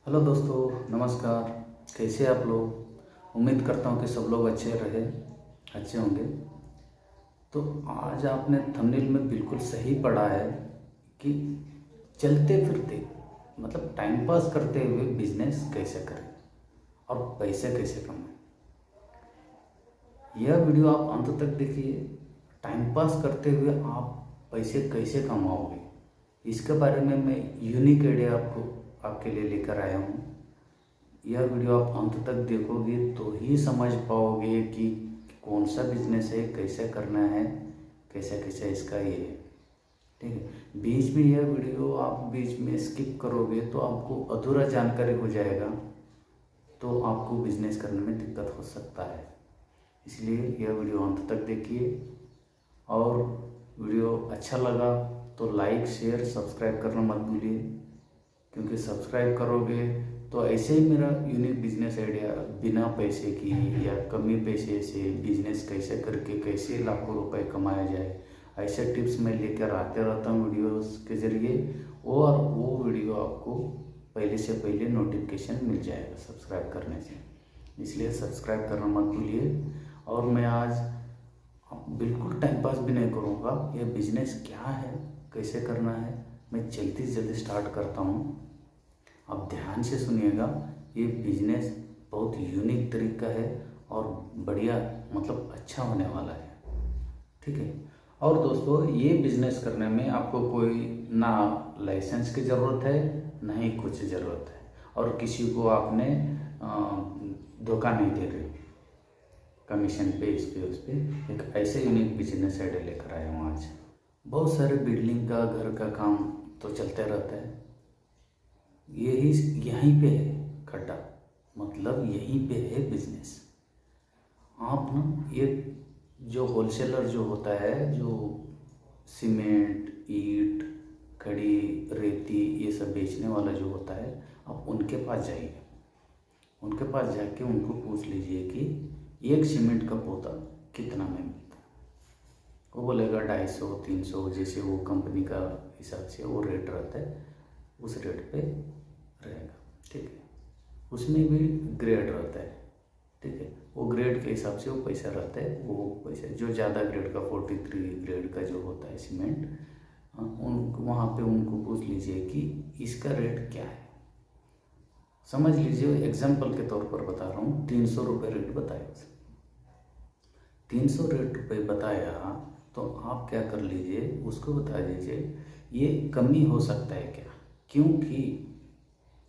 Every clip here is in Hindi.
हेलो दोस्तों, नमस्कार। कैसे आप लोग? उम्मीद करता हूँ कि सब लोग अच्छे होंगे। तो आज आपने थंबनेल में बिल्कुल सही पढ़ा है कि चलते फिरते मतलब टाइम पास करते हुए बिजनेस कैसे करें और पैसे कैसे कमाएं। यह वीडियो आप अंत तक देखिए। टाइम पास करते हुए आप पैसे कैसे कमाओगे, इसके बारे में मैं यूनिक आइडिया आपके लिए लेकर आया हूँ। यह वीडियो आप अंत तक देखोगे तो ही समझ पाओगे कि कौन सा बिजनेस है, कैसे करना है, कैसे कैसे इसका ये है। ठीक है, बीच में यह वीडियो आप बीच में स्किप करोगे तो आपको अधूरा जानकारी हो जाएगा, तो आपको बिजनेस करने में दिक्कत हो सकता है। इसलिए यह वीडियो अंत तक देखिए, और वीडियो अच्छा लगा तो लाइक शेयर सब्सक्राइब करना मत भूलिए, क्योंकि सब्सक्राइब करोगे तो ऐसे ही मेरा यूनिक बिजनेस आइडिया बिना पैसे की या कमी पैसे से बिजनेस कैसे करके कैसे लाखों रुपए कमाया जाए, ऐसे टिप्स मैं लेकर आते रहता हूँ वीडियोस के ज़रिए। और वो वीडियो आपको पहले से पहले नोटिफिकेशन मिल जाएगा सब्सक्राइब करने से, इसलिए सब्सक्राइब करना मत भूलिए। और मैं आज बिल्कुल टाइम पास भी नहीं करूँगा, यह बिजनेस क्या है, कैसे करना है, मैं जल्दी से जल्दी स्टार्ट करता हूँ। आप ध्यान से सुनिएगा, ये बिजनेस बहुत यूनिक तरीका है और बढ़िया मतलब अच्छा होने वाला है। ठीक है। और दोस्तों, ये बिजनेस करने में आपको कोई ना लाइसेंस की ज़रूरत है, ना ही कुछ ज़रूरत है, और किसी को आपने धोखा नहीं दे रहे कमीशन पे, इस पे उस पे। एक ऐसे यूनिक बिजनेस आइडिया लेकर आया हूँ आज। बहुत सारे बिल्डिंग का, घर का काम तो चलते रहता है, यही यहीं पे है खड्डा, मतलब यहीं पे है बिजनेस। आप ना ये जो होलसेलर जो होता है, जो सीमेंट, ईंट, खड़ी, रेती ये सब बेचने वाला जो होता है, आप उनके पास जाइए। उनके पास जाके उनको पूछ लीजिए कि एक सीमेंट का पोता कितना में मिलता है। वो बोलेगा 250, 300, जैसे वो कंपनी का हिसाब से वो रेट रहता है, उस रेट पे रहेगा। ठीक है, उसमें भी ग्रेड रहता है। ठीक है, वो ग्रेड के हिसाब से वो पैसा रहता है। वो पैसा जो ज़्यादा ग्रेड का 43 ग्रेड का जो होता है सीमेंट, उन वहाँ पे उनको पूछ लीजिए कि इसका रेट क्या है। समझ लीजिए, एग्जाम्पल के तौर पर बता रहा हूँ, 300 रुपये रेट बताया उसने। 300 रुपये बताया तो आप क्या कर लीजिए, उसको बता दीजिए ये कमी हो सकता है क्या।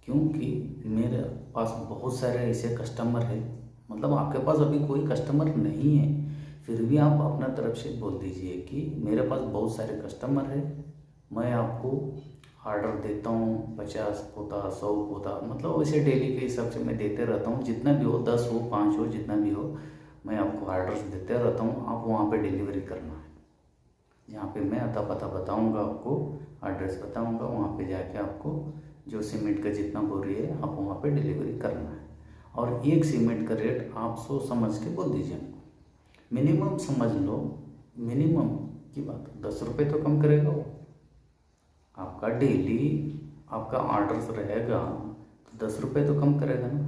क्योंकि मेरे पास बहुत सारे ऐसे कस्टमर हैं, मतलब आपके पास अभी कोई कस्टमर नहीं है, फिर भी आप अपना तरफ से बोल दीजिए कि मेरे पास बहुत सारे कस्टमर हैं, मैं आपको ऑर्डर देता हूँ 50 पोता, 100 पोता, मतलब वैसे डेली के हिसाब से मैं देते रहता हूँ, जितना भी हो, 10 हो, 5 हो, जितना भी हो, मैं आपको ऑर्डर्स देते रहता हूँ। आप वहाँ पे डिलीवरी करना है, जहाँ पे मैं अता पता बताऊँगा, आपको एड्रेस बताऊँगा, वहाँ पे जाके आपको जो सीमेंट का जितना बोरी है आप वहाँ पे डिलीवरी करना है। और एक सीमेंट का रेट आप सोच समझ के बोल दीजिए हमको। मिनिमम समझ लो, मिनिमम की बात 10 रुपये तो कम करेगा वो। आपका डेली आपका ऑर्डर्स रहेगा तो 10 रुपये तो कम करेगा ना।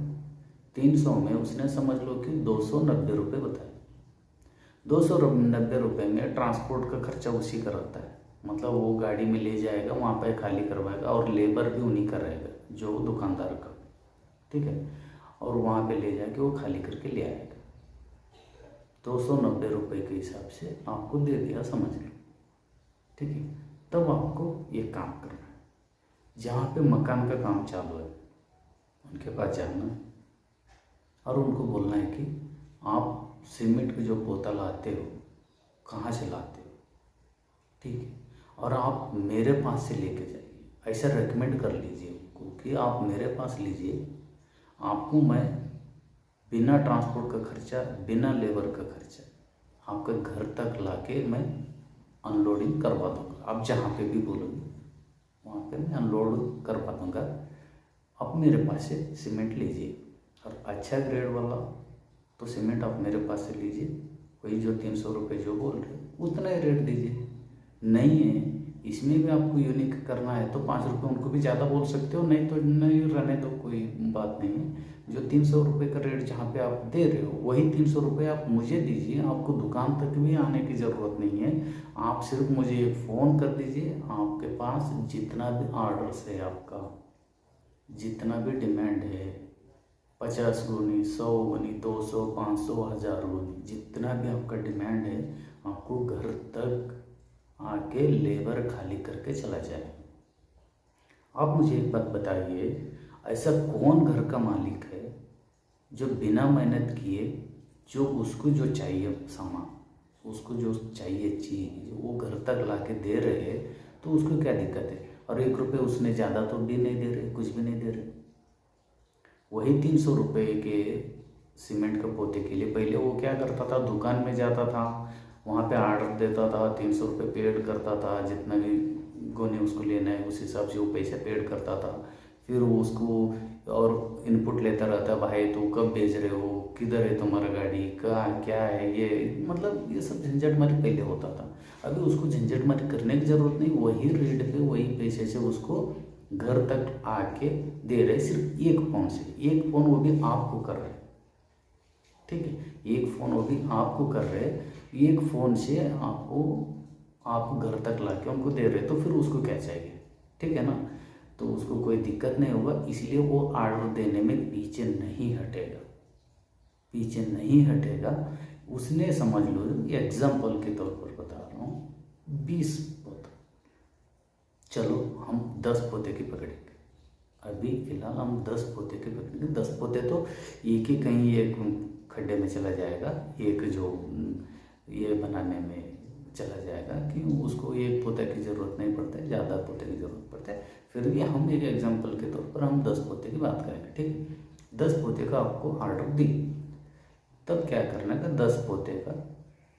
300 में उसने समझ लो कि 290 रुपये बताए। 290 रुपये में ट्रांसपोर्ट का खर्चा उसी का रहता है, मतलब वो गाड़ी में ले जाएगा, वहाँ पे खाली करवाएगा, और लेबर भी उन्हीं का रहेगा, जो दुकानदार का। ठीक है, और वहाँ पे ले जाके वो खाली करके ले आएगा। 290 रुपये के हिसाब से आपको दे दिया, समझ लो। ठीक है, तब आपको ये काम करना है। जहाँ पे मकान का काम चालू है उनके पास जाना है और उनको बोलना है कि आप सीमेंट का जो पोता लाते हो कहाँ से लाते हो। ठीक है, और आप मेरे पास से लेके जाइए, ऐसा रेकमेंड कर लीजिए उनको कि आप मेरे पास लीजिए, आपको मैं बिना ट्रांसपोर्ट का खर्चा, बिना लेबर का खर्चा, आपके घर तक लाके मैं अनलोडिंग करवा दूँगा। आप जहाँ पे भी बोलोगे वहाँ पे मैं अनलोड करवा दूँगा। आप मेरे पास से सीमेंट लीजिए, और अच्छा ग्रेड वाला तो सीमेंट आप मेरे पास से लीजिए, वही जो 300 रुपये जो बोल रहे उतना ही रेट दीजिए। नहीं है इसमें भी आपको यूनिक करना है तो 5 रुपये उनको भी ज़्यादा बोल सकते हो, नहीं तो नहीं रहने दो, कोई बात नहीं है। जो 300 रुपये का रेट जहाँ पे आप दे रहे हो वही 300 रुपये आप मुझे दीजिए, आपको दुकान तक भी आने की ज़रूरत नहीं है। आप सिर्फ मुझे एक फ़ोन कर दीजिए, आपके पास जितना भी ऑर्डर्स है, आपका जितना भी डिमांड है, 50 गुनी, 100 गुनी, 200, 500, 1000 गुनी, जितना भी आपका डिमांड है, आपको घर तक आके लेबर खाली करके चला जाए। आप मुझे एक बात बताइए, ऐसा कौन घर का मालिक है जो बिना मेहनत किए, जो उसको जो चाहिए सामान, उसको जो चाहिए चीज़ वो घर तक ला के दे रहे हैं, तो उसको क्या दिक्कत है? और 1 रुपये उसने ज़्यादा तो भी नहीं दे रहे, कुछ भी नहीं दे रहे। वही 300 रुपये के सीमेंट के पोते के लिए पहले वो क्या करता था, दुकान में जाता था, वहाँ पे ऑर्डर देता था, 300 रुपये पेड करता था, जितना भी गोने उसको लेना है उस हिसाब से वो पैसे पेड करता था। फिर वो उसको और इनपुट लेता रहता, भाई तो कब भेज रहे हो, किधर है तुम्हारा गाड़ी, कहाँ क्या है, ये मतलब ये सब झंझटमारी पहले होता था। अभी उसको झंझटमारी करने की ज़रूरत नहीं, वही रेट पे वही पैसे से उसको घर तक आके दे रहे, सिर्फ एक फ़ोन से। एक फ़ोन वो भी आपको कर रहे, ठीक है, एक फ़ोन वो भी आपको कर रहे, एक फ़ोन से आपको आप घर तक ला के उनको दे रहे, तो फिर उसको क्या चाहिए, ठीक है ना? तो उसको कोई दिक्कत नहीं होगा, इसलिए वो ऑर्डर देने में पीछे नहीं हटेगा, पीछे नहीं हटेगा। उसने समझ लो, एग्जाम्पल के तौर पर बता रहा हूँ, 20 पोता, चलो हम 10 पोते की पकड़ेंगे, अभी फिलहाल हम 10 पोते के पकड़ेंगे। 10 पोते तो एक ही कहीं एक खड्डे में चला जाएगा, एक जो ये बनाने में चला जाएगा, कि उसको एक पोते की ज़रूरत नहीं पड़ता है, ज़्यादा पोते की ज़रूरत पड़ता है। फिर भी हम एक एग्जांपल के तौर पर हम 10 पोते की बात करेंगे, ठीक है। 10 पोते का आपको ऑर्डर दी, तब क्या करना है, 10 पोते का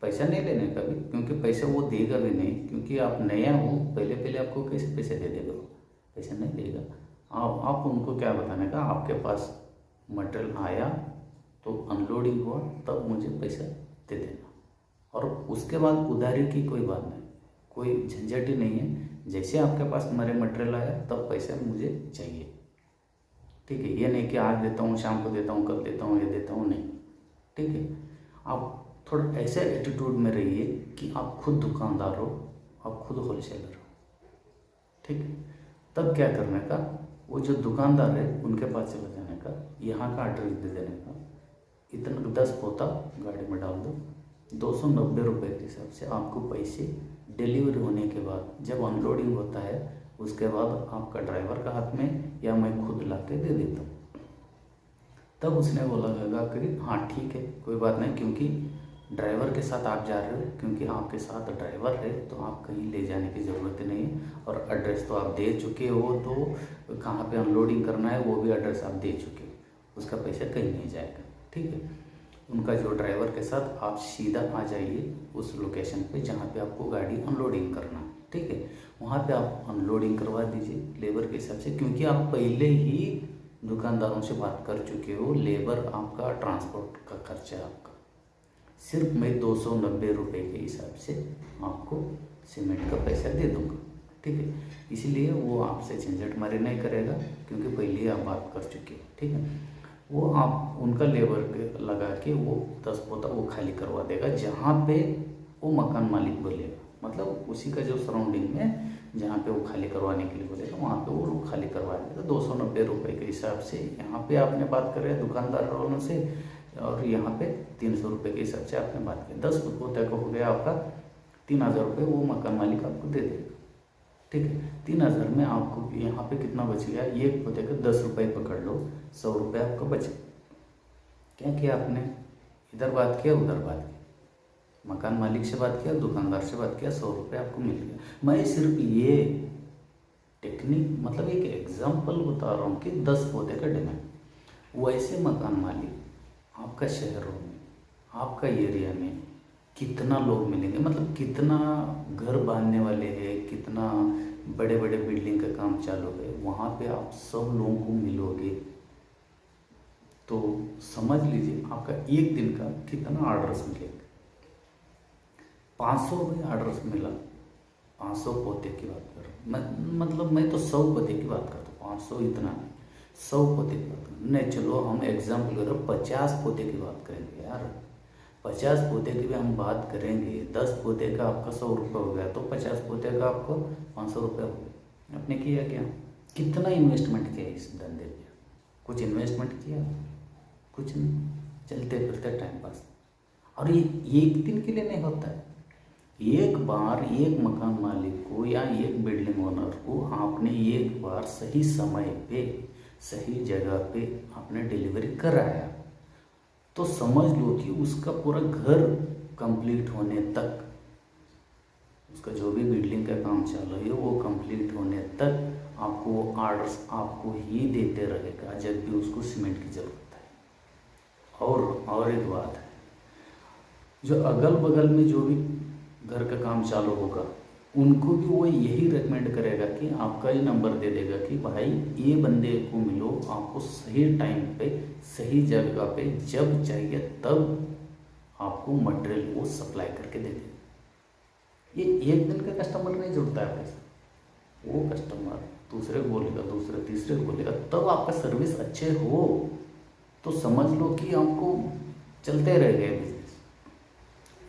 पैसा नहीं लेने का भी, क्योंकि पैसा वो देगा भी नहीं, क्योंकि आप नया हो, पहले पहले आपको कैसे पैसे दे देगा, पैसा नहीं देगा। आप उनको क्या बताने का, आपके पास मटेरियल आया तो अनलोडिंग हुआ तब मुझे पैसा दे देना, और उसके बाद उधारी की कोई बात नहीं, कोई झंझट ही नहीं है। जैसे आपके पास मेरे मटेरियल आया तब पैसा मुझे चाहिए, ठीक है। ये नहीं कि आज देता हूँ, शाम को देता हूँ, कल देता हूँ, ये देता हूँ, नहीं, ठीक है। आप थोड़ा ऐसे एटीट्यूड में रहिए कि आप खुद दुकानदार हो, आप खुद होलसेलर हो, ठीक है। तब क्या करने का, वो जो दुकानदार है उनके पास चले जाने का, यहाँ का एड्रेस दे देने का, इतना 10 पोता गाड़ी में डाल दो, 290 रुपये के हिसाब से आपको पैसे डिलीवरी होने के बाद, जब अनलोडिंग होता है उसके बाद आपका ड्राइवर का हाथ में, या मैं खुद ला के दे देता हूँ। तब उसने बोला लगा कि हाँ ठीक है, कोई बात नहीं, क्योंकि ड्राइवर के साथ आप जा रहे हो, क्योंकि आपके साथ ड्राइवर है तो आप कहीं ले जाने की ज़रूरत नहीं है, और एड्रेस तो आप दे चुके हो, तो कहाँ पे अनलोडिंग करना है वो भी एड्रेस आप दे चुके हो, उसका पैसा कहीं नहीं जाएगा, ठीक है। उनका जो ड्राइवर के साथ आप सीधा आ जाइए उस लोकेशन पे जहाँ पे आपको गाड़ी अनलोडिंग करना, ठीक है। वहाँ पे आप अनलोडिंग करवा दीजिए लेबर के हिसाब से, क्योंकि आप पहले ही दुकानदारों से बात कर चुके हो, लेबर आपका, ट्रांसपोर्ट का खर्चा आपका, सिर्फ मैं 290 रुपये के हिसाब से आपको सीमेंट का पैसा दे दूँगा, ठीक है। इसलिए वो आपसे झंझट मारी नहीं करेगा, क्योंकि पहले ही आप बात कर चुके हो, ठीक है। वो आप उनका लेबर के लगा के वो 10 पोता वो खाली करवा देगा, जहाँ पे वो मकान मालिक बोलेगा, मतलब उसी का जो सराउंडिंग में जहाँ पे वो खाली करवाने के लिए बोलेगा वहाँ पे वो लोग खाली करवा देगा 290 रुपये के हिसाब से। यहाँ पे आपने बात कर रहे हैं दुकानदार वालों से, और यहाँ पे 300 रुपये के हिसाब से आपने बात की, 10 पोते का हो गया आपका 3000 रुपये, वो मकान मालिक आपको दे देगा, ठीक है। 3000 में आपको यहाँ पे कितना बच गया, एक पोते का 10 रुपये पकड़ लो, 100 रुपये आपको बचे। क्या किया आपने, इधर बात किया, उधर बात किया, मकान मालिक से बात किया, दुकानदार से बात किया, 100 रुपये आपको मिल गया। मैं सिर्फ ये टेक्निक, मतलब एक एग्जाम्पल बता रहा हूँ कि 10 पोते का डिमांड। वैसे मकान मालिक आपका शहरों में, आपका एरिया में कितना लोग मिलेंगे, मतलब कितना घर बांधने वाले हैं, कितना बड़े बड़े बिल्डिंग का काम चालू है, वहाँ पे आप सब लोगों को मिलोगे, तो समझ लीजिए आपका एक दिन का कितना ऑर्डर्स मिलेगा। 500 भी ऑर्डर्स मिला, 500 पोते की बात कर रहा हूँ मैं, मतलब मैं तो 100 पोते की बात करता हूँ, 500 इतना नहीं, 100 पोते की बात कर नहीं। चलो हम एग्जाम्पल कर रहे हो 50 पोते की बात करेंगे यार, 50 पोते की भी हम बात करेंगे। 10 पोते का आपका 100 रुपये हो गया, तो 50 पोते का आपको 500 रुपये हो गए। आपने किया क्या? कितना इन्वेस्टमेंट किया इस धंधे में? कुछ इन्वेस्टमेंट किया? कुछ नहीं, चलते फिरते टाइम पास। और ये एक दिन के लिए नहीं होता है। एक बार एक मकान मालिक को या एक बिल्डिंग ओनर को आपने एक बार सही समय पे सही जगह पे आपने डिलीवरी कराया, तो समझ लो कि उसका पूरा घर कंप्लीट होने तक, उसका जो भी बिल्डिंग का काम चल रहा है वो कंप्लीट होने तक आपको वो आर्डर्स आपको ही देते रहेगा जब भी उसको सीमेंट की ज़रूरत है। और एक बात है, जो अगल बगल में जो भी घर का काम चालू होगा उनको भी वो यही रेकमेंड करेगा कि आपका ही नंबर दे देगा कि भाई ये बंदे को मिलो, आपको सही टाइम पे सही जगह पे जब चाहिए तब आपको मटेरियल वो सप्लाई करके दे देगा। ये एक दिन का कस्टमर नहीं जुड़ता है पैसा, वो कस्टमर दूसरे को बोलेगा, दूसरे तीसरे को बोलेगा, तब आपका सर्विस अच्छे हो तो समझ लो कि आपको चलते रहेगा बिजनेस,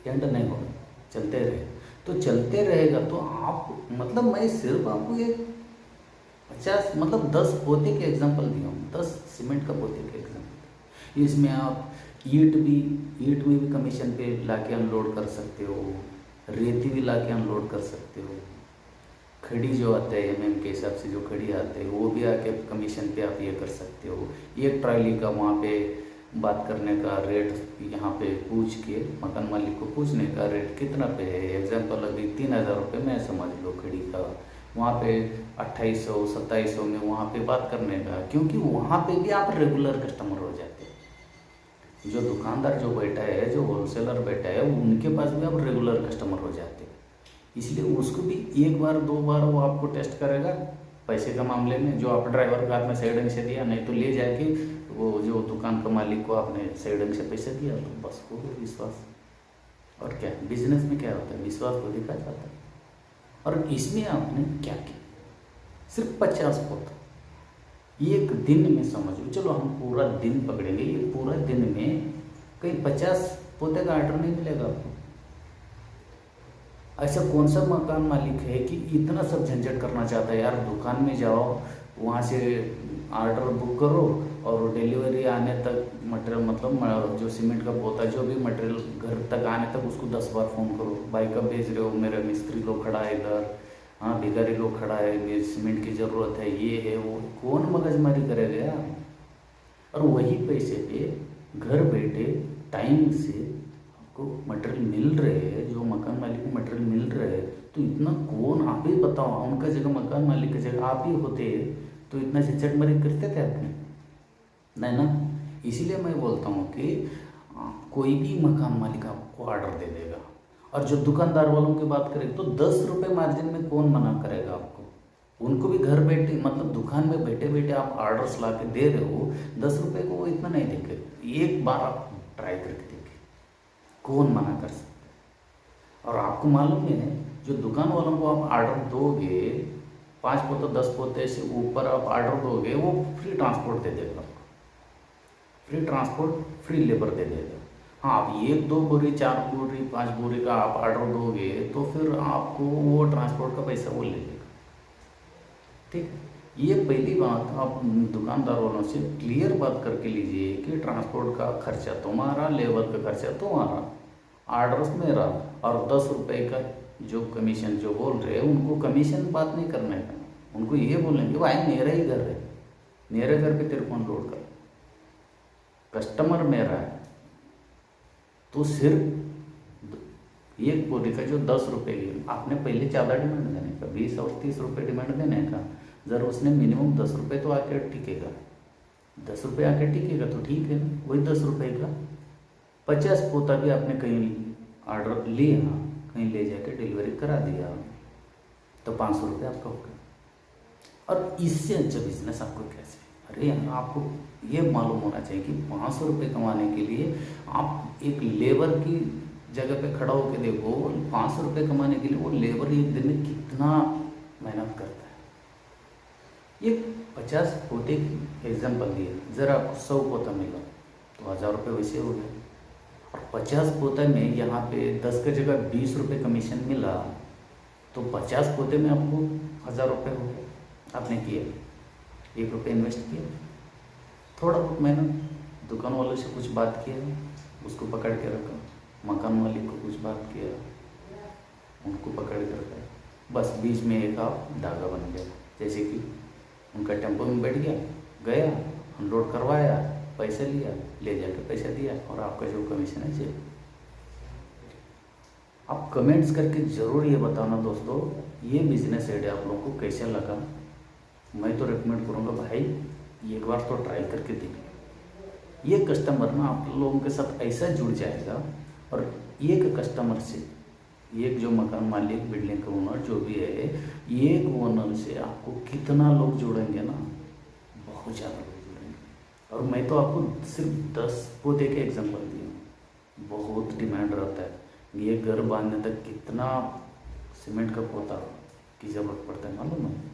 एंड नहीं होगा, चलते रहे। तो चलते रहेगा तो आप, मतलब मैं सिर्फ आपको ये 50 मतलब 10 पोते के एग्जांपल दिया हूँ, 10 सीमेंट का पोते के एग्जांपल। इसमें आप ईंट में भी कमीशन पे लाके अनलोड कर सकते हो, रेती भी लाके अनलोड कर सकते हो, खड़ी जो आता है एमएम के हिसाब से जो खड़ी आते हैं वो भी आके कमीशन पे आप ये कर सकते हो। एक ट्राली का वहाँ पे बात करने का रेट यहाँ पे पूछ के, मकान मालिक को पूछने का रेट कितना पे है, एग्जांपल अभी 3000 रुपये में समझ लो खड़ी का, वहाँ पे 2800 2700 में वहाँ पे बात करने का, क्योंकि वहाँ पे भी आप रेगुलर कस्टमर हो जाते हैं। जो दुकानदार जो बैठा है, जो होलसेलर बैठा है, उनके पास भी आप रेगुलर कस्टमर हो जाते हैं। इसलिए उसको भी एक बार दो बार वो आपको टेस्ट करेगा पैसे का मामले में। जो आप ड्राइवर का आपने सही ढंग से दिया, नहीं तो ले जाके वो जो दुकान का मालिक को आपने सही ढंग से पैसे दिया, तो बस हो गया विश्वास। और क्या बिजनेस में क्या होता है, विश्वास को दिखा जाता है। और इसमें आपने क्या किया, सिर्फ 50 पोता एक दिन में समझो, चलो हम पूरा दिन पकड़ेंगे, ये पूरा दिन में कहीं 50 पोते का ऑर्डर नहीं मिलेगा आपको। ऐसा कौन सा मकान मालिक है कि इतना सब झंझट करना चाहता है यार, दुकान में जाओ, वहाँ से ऑर्डर बुक करो और डिलीवरी आने तक मटेरियल, मतलब जो सीमेंट का पोता जो भी मटेरियल घर तक आने तक उसको 10 बार फ़ोन करो, भाई कब भेज रहे हो, मेरा मिस्त्री लोग खड़ा है इधर, हाँ भिखारी लोग खड़ा है, मेरे सीमेंट की ज़रूरत है, ये है वो, कौन मगजमारी करेगा यार। और वही पैसे पे घर बैठे टाइम से आपको मटेरियल मिल रहे हैं, जो मकान मालिक को मटेरियल मिल रहे हैं, तो इतना कौन, आप ही बताओ, उनका जगह मकान मालिक की जगह आप ही होते तो इतना झंझट मरी करते थे आपने, नहीं ना। इसीलिए मैं बोलता हूँ कि कोई भी मकान मालिक आपको ऑर्डर दे देगा। और जो दुकानदार वालों की बात करें तो 10 रुपये मार्जिन में कौन मना करेगा आपको, उनको भी घर बैठे, मतलब दुकान में बैठे बैठे आप ऑर्डर्स ला के दे रहे हो, 10 रुपये को वो इतना नहीं देंगे। एक बार आप ट्राई करके देखिए, कौन मना कर सकता है। और आपको मालूम है, जो दुकान वालों को आप ऑर्डर दोगे 5 पोते 10 पोते से ऊपर आप ऑर्डर दोगे, वो फ्री ट्रांसपोर्ट दे देगा आपको, फ्री ट्रांसपोर्ट फ्री लेबर दे देगा। हाँ, आप 1 2 बोरी 4 बोरी 5 बोरी का आप ऑर्डर दोगे तो फिर आपको वो ट्रांसपोर्ट का पैसा वो ले लेगा। ठीक, ये पहली बात आप दुकानदार वालों से क्लियर बात करके लीजिए कि ट्रांसपोर्ट का खर्चा तुम्हारा, लेबर का खर्चा तुम्हारा, ऑर्डर्स मेरा, और 10 रुपये का जो कमीशन जो बोल रहे हैं उनको कमीशन बात नहीं करने का, उनको ये बोलेंगे भाई मेरा ही घर है, मेरे घर पे तेरे को अनलोड कर, कस्टमर मेरा है। तो सिर्फ एक बोरी का जो 10 रुपये की, आपने पहले ज़्यादा डिमांड देने का, 20 और 30 रुपये डिमांड देने का, जब उसने मिनिमम 10 रुपये तो आके टिकेगा, 10 रुपये आके टिकेगा तो ठीक है ना, वही 10 रुपये का 50 पोता भी आपने कहीं ऑर्डर लिया, कहीं ले जाके डिलीवरी करा दिया, तो 500 रुपये आपका हो गया। और इससे अच्छा बिजनेस आपको कैसे, अरे यार आपको ये मालूम होना चाहिए कि 500 रुपये कमाने के लिए आप एक लेबर की जगह पे खड़ा होकर देखो, 500 रुपये कमाने के लिए वो लेबर एक दिन में कितना मेहनत करता है। ये 50 पोते की एग्जाम्पल दिया, ज़रा आपको 100 पोता मिला तो 1000 रुपये वैसे हो गए, और 50 पोते में यहाँ पे 10 की जगह 20 रुपये कमीशन मिला तो 50 पोते में आपको 1000 रुपये हो गए। आपने किया, 1 रुपये इन्वेस्ट किया, थोड़ा बहुत मेहनत, दुकान वालों से कुछ बात किया, उसको पकड़ के रखा, मकान मालिक को कुछ बात किया, उनको पकड़ के रखा, बस बीच में एक आप धागा बन गया। जैसे कि उनका टेम्पो में बैठ गया, गया, अनलोड करवाया, पैसा लिया, ले जाके पैसा दिया, और आपका जो कमीशन है चेक। आप कमेंट्स करके ज़रूर ये बताना दोस्तों, ये बिजनेस आइडिया आप लोगों को कैसा लगा। मैं तो रिकमेंड करूँगा भाई एक बार तो ट्राई करके देखिए। ये कस्टमर ना आप लोगों के साथ ऐसा जुड़ जाएगा, और एक कस्टमर से, एक जो मकान मालिक, बिल्डिंग का ओनर जो भी है, एक ओनर से आपको कितना लोग जुड़ेंगे ना, बहुत ज़्यादा लोग जुड़ेंगे। और मैं तो आपको सिर्फ 10 पोते के एग्जांपल दिए, बहुत डिमांड रहता है। ये घर बांधने तक कितना सीमेंट का पोता की ज़रूरत पड़ता है मालूम है।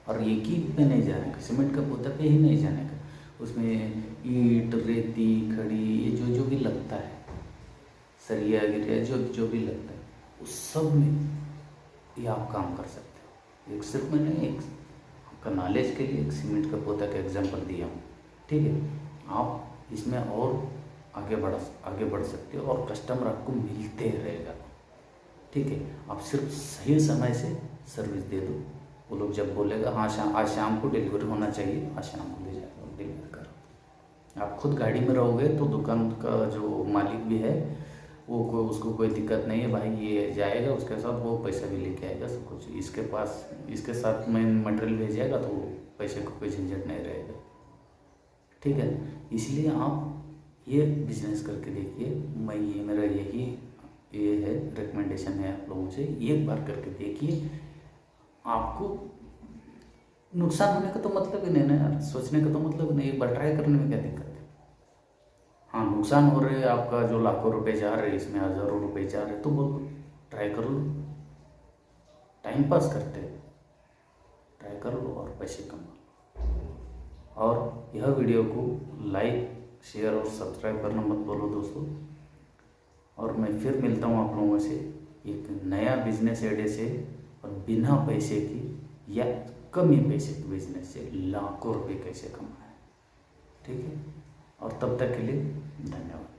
और एक ही पे नहीं जाने का, सीमेंट का पोता पे ही नहीं जाने का, उसमें ईंट, रेती, खड़ी, ये जो भी लगता है, सरिया गिरिया जो भी लगता है, उस सब में ये आप काम कर सकते हो। एक सिर्फ मैंने एक आपका नॉलेज के लिए एक सीमेंट का पोता का एग्जांपल दिया हूँ, ठीक है। आप इसमें और आगे बढ़ सकते हो, और कस्टमर आपको मिलते रहेगा, ठीक है। आप सिर्फ सही समय से सर्विस दे दो, वो लोग जब बोलेगा हाँ आज शाम को डिलीवरी होना चाहिए, आज शाम को ले जाकर और डिलीवर करो। आप खुद गाड़ी में रहोगे तो दुकान का जो मालिक भी है वो उसको कोई दिक्कत नहीं है, भाई ये जाएगा, उसके साथ वो पैसा भी लेके आएगा, सब कुछ इसके साथ में मटेरियल भेजेगा तो पैसे को कोई झंझट नहीं रहेगा, ठीक है। इसलिए आप ये बिजनेस करके देखिए। मेरा ये है रिकमेंडेशन है आप लोगों से, एक बार करके देखिए। आपको नुकसान होने का तो मतलब ही नहीं ना यार, सोचने का तो मतलब नहीं, एक बार ट्राई करने में क्या दिक्कत है। हाँ, नुकसान हो रहे हैं, आपका जो लाखों रुपए जा रहे हैं इसमें हज़ारों रुपए जा रहे हैं, तो बोलो ट्राई कर लो, टाइम पास करते हैं, ट्राई कर लो और पैसे कमा। और यह वीडियो को लाइक, शेयर और सब्सक्राइब करना मत बोलो दोस्तों। और मैं फिर मिलता हूँ आप लोगों से एक नया बिजनेस आइडिया से, और बिना पैसे की या कम ही पैसे के बिजनेस से लाखों रुपए कैसे कमाएं, ठीक है। और तब तक के लिए धन्यवाद।